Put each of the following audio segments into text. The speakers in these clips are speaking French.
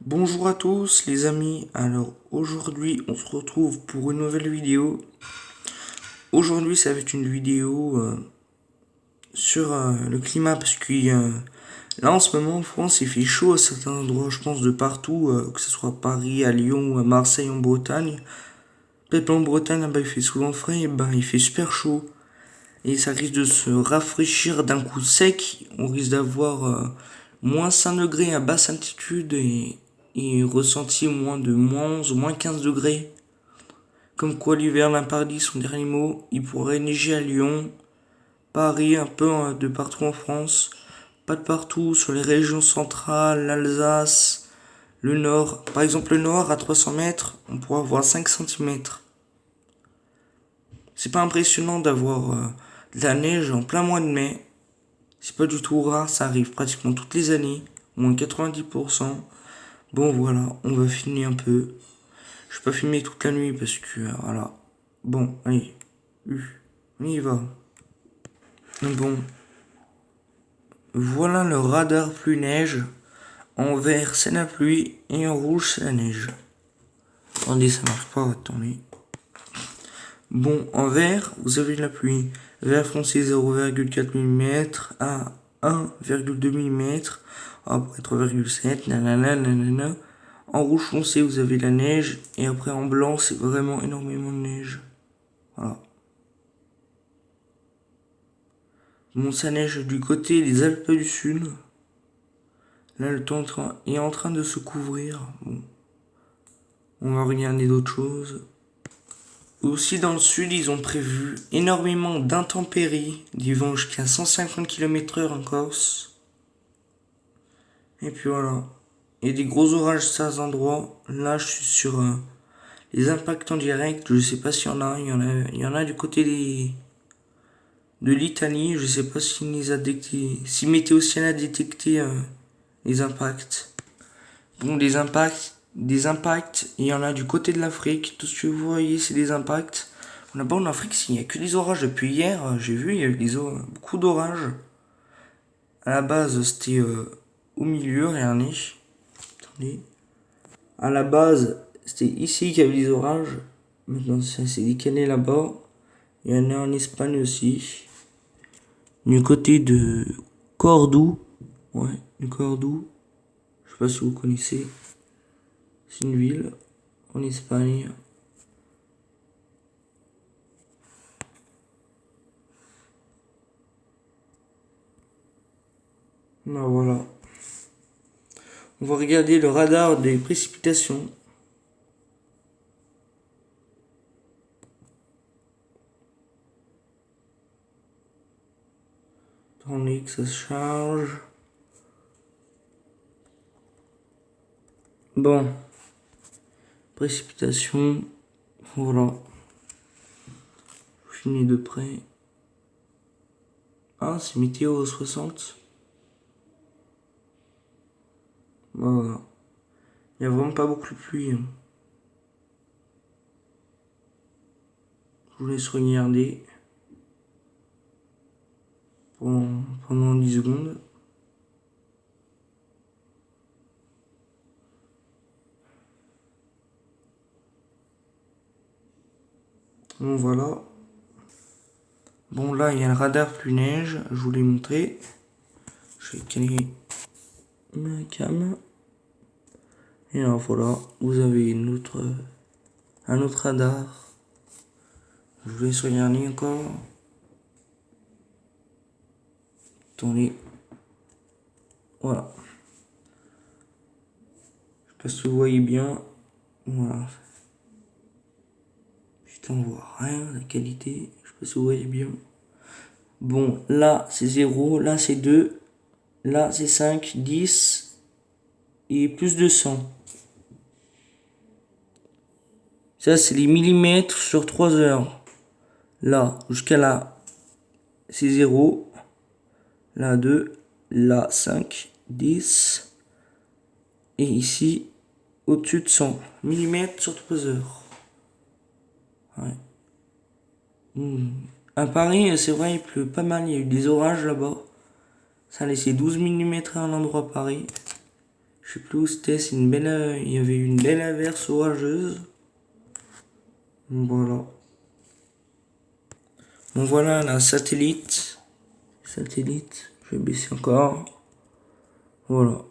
Bonjour à tous les amis, alors aujourd'hui on se retrouve pour une nouvelle vidéo. Aujourd'hui ça va être une vidéo sur le climat parce que là en ce moment en France il fait chaud à certains endroits, je pense de partout, que ce soit à Paris, à Lyon ou à Marseille en Bretagne. Peut-être en Bretagne là-bas il fait souvent frais, et ben il fait super chaud. Et ça risque de se rafraîchir d'un coup sec, on risque d'avoir moins 5 degrés à basse altitude et ressenti moins 11 ou moins 15 degrés. Comme quoi l'hiver n'a pas dit son dernier mot, il pourrait neiger à Lyon, Paris, un peu de partout en France, pas de partout, sur les régions centrales, l'Alsace, le nord. Par exemple le nord à 300 mètres, on pourra avoir 5 centimètres. C'est pas impressionnant d'avoir de la neige en plein mois de mai. C'est pas du tout rare, ça arrive pratiquement toutes les années, au moins 90%. Bon voilà, on va filmer un peu. Je vais pas filmer toute la nuit parce que voilà. Bon, allez, on y va. Bon, voilà le radar pluie neige. En vert c'est la pluie et en rouge c'est la neige. Attendez, ça marche pas, attendez. Bon, en vert, vous avez de la pluie. Vert foncé 0,4 mm à 1,2 mm après 3,7 nanana. En rouge foncé, vous avez la neige et après en blanc, c'est vraiment énormément de neige. Voilà. Bon, ça neige du côté des Alpes du Sud. Là, le temps est en train de se couvrir. Bon. On va regarder d'autres choses. Aussi dans le sud, ils ont prévu énormément d'intempéries, des vents jusqu'à 150 km/h en Corse. Et puis voilà. Il y a des gros orages à certains endroits. Là, je suis sur les impacts en direct. Je sais pas s'il y en a. Il y en a du côté de l'Italie. Je sais pas s'il les a détectés. Si Météo Ciel a détecté les impacts. Bon, des impacts, il y en a du côté de l'Afrique. Tout ce que vous voyez, c'est des impacts. Là-bas en Afrique, il n'y a que des orages depuis hier. J'ai vu, il y a eu beaucoup d'orages. À la base, c'était au milieu, regardez. Attendez. À la base, c'était ici qu'il y avait des orages. Maintenant, ça s'est décalé là-bas. Il y en a en Espagne aussi. Du côté de Cordoue. Ouais, du Cordoue. Je sais pas si vous connaissez. C'est une ville en Espagne. Ben voilà. On va regarder le radar des précipitations. Attendez que ça se charge. Bon. Précipitation. Voilà. Je finis de près. Ah, c'est météo 60. Voilà. Il n'y a vraiment pas beaucoup de pluie. Je vous laisse regarder pendant 10 secondes. Bon voilà. Bon là il y a le radar pluie neige, je vous l'ai montré. Je vais caler ma cam. Et alors voilà, vous avez un autre radar. Je vous laisse regarder encore. Attendez. Voilà. Je sais pas si vous voyez bien. Voilà. Putain, on voit rien, la qualité. Je sais pas si vous voyez bien. Bon, là c'est 0, là c'est 2, là c'est 5, 10 et plus de 100. Ça c'est les millimètres sur 3 heures. Là, jusqu'à là, c'est 0. Là 2, là 5, 10. Et ici, au-dessus de 100 millimètres sur 3 heures. Ouais. À Paris, c'est vrai, il pleut pas mal. Il y a eu des orages là-bas. Ça a laissé 12 mm à un endroit à Paris. Je sais plus où c'était, il y avait une belle averse orageuse. Voilà. Bon voilà la satellite. Satellite, je vais baisser encore. Voilà.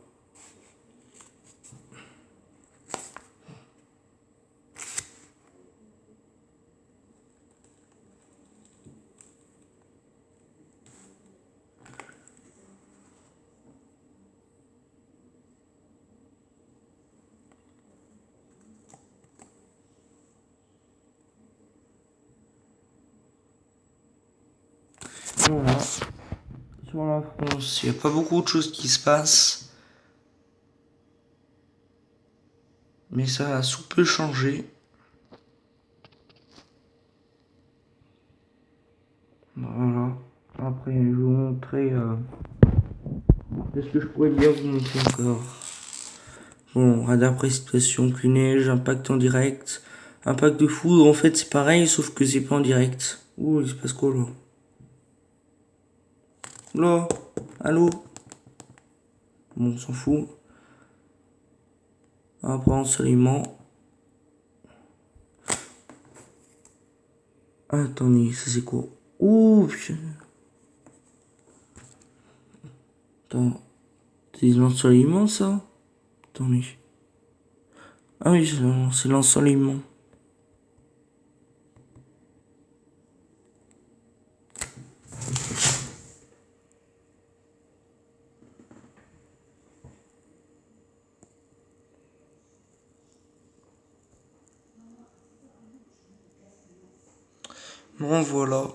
Voilà. Sur la France, il n'y a pas beaucoup de choses qui se passent. Mais ça a sous peu changé. Voilà. Après, je vais vous montrer. Qu'est-ce que je pourrais bien vous montrer encore? Bon, radar précipitation, pluie neige, impact en direct. Impact de foudre, en fait, c'est pareil, sauf que c'est pas en direct. Ouh, il se passe quoi là? Là, allô? Bon, on s'en fout. Après, ensoleillement. Attendez, ça c'est quoi? Ouh, putain. Attends, c'est l'ensoleillement ça? Attendez. Ah oui, c'est l'ensoleillement. Bon, voilà.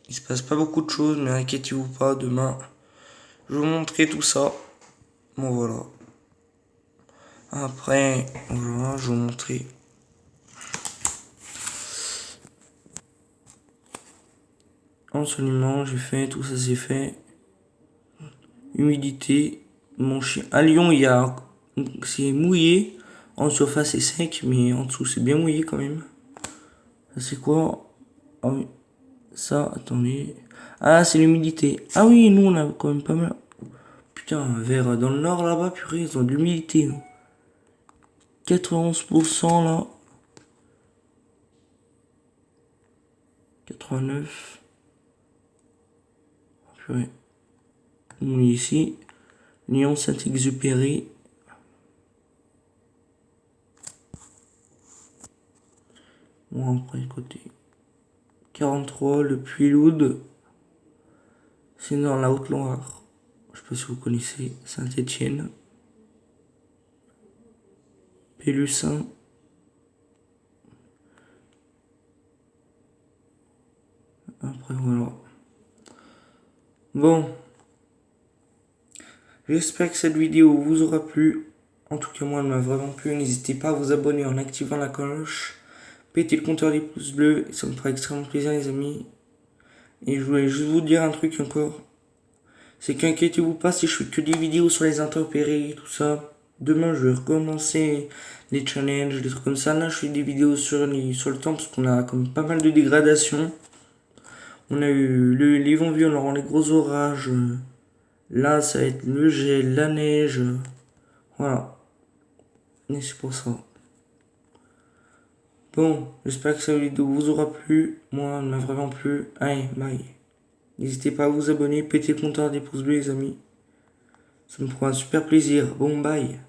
Il se passe pas beaucoup de choses, mais inquiétez-vous pas, demain, je vais vous montrer tout ça. Bon, voilà. Après, voilà, je vais vous montrer. Ensoleillement, j'ai fait, tout ça c'est fait. Humidité. Mon chien. À Lyon, il y a. C'est mouillé. En surface, c'est sec, mais en dessous, c'est bien mouillé quand même. Ça, c'est quoi? Ah oui. Ça, attendez. Ah, c'est l'humidité. Ah oui, nous, on a quand même pas mal. Putain, vers dans le nord là-bas, purée, ils ont de l'humidité. 91% là. 89. Purée. On est ici. Lyon Saint-Exupéry. Bon, après, côté 43, le Puy-Loud. C'est dans la Haute-Loire. Je sais pas si vous connaissez Saint-Étienne. Pélussin. Après, voilà. Bon. J'espère que cette vidéo vous aura plu. En tout cas, moi, elle m'a vraiment plu. N'hésitez pas à vous abonner en activant la cloche. Pétez le compteur des pouces bleus. Ça me fera extrêmement plaisir, les amis. Et je voulais juste vous dire un truc encore. C'est qu'inquiétez-vous pas si je fais que des vidéos sur les intempéries, tout ça. Demain, je vais recommencer les challenges, des trucs comme ça. Là, je fais des vidéos sur le temps parce qu'on a comme pas mal de dégradations. On a eu les vents violents, les gros orages. Là, ça va être le gel, la neige. Voilà. Et c'est pour ça. Bon, j'espère que cette vidéo vous aura plu. Moi, elle m'a vraiment plu. Allez, bye. N'hésitez pas à vous abonner, pétez le compteur des pouces bleus, les amis. Ça me fera un super plaisir. Bon, bye.